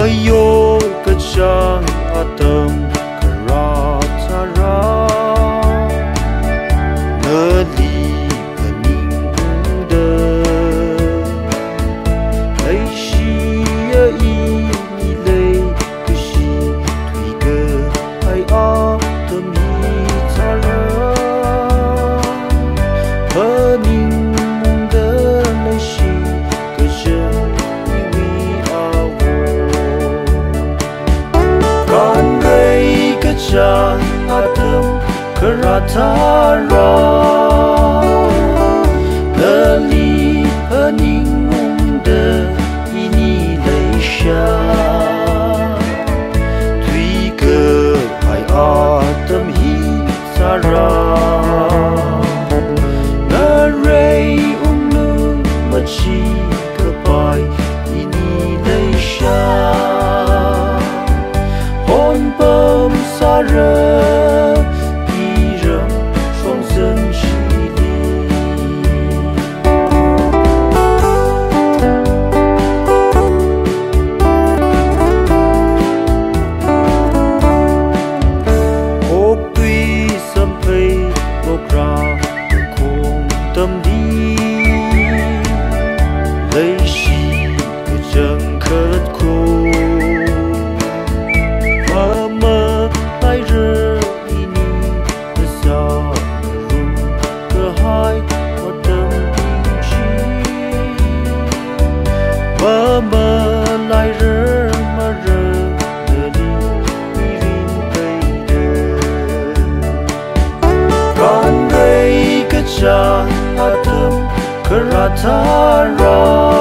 Ayo kacang atam karatara Ngali pening unda Aishia ini lay Kushi twiga ai atam hitara Pening unda naishi kacang Kacang atam karatara Ngali pening unda ini leisha Tui ke ai atam hitara Naray unu machi kepai ini leisha Hon pem sara Irem song sen chili Ốc tuy sâm phê Ốc ra khôn tâm đi Lấy xì cứ chẳng khất khô Mơ lại rơ mà rơ Nơ đi mirin cây đơ Con gây kacang atam karatara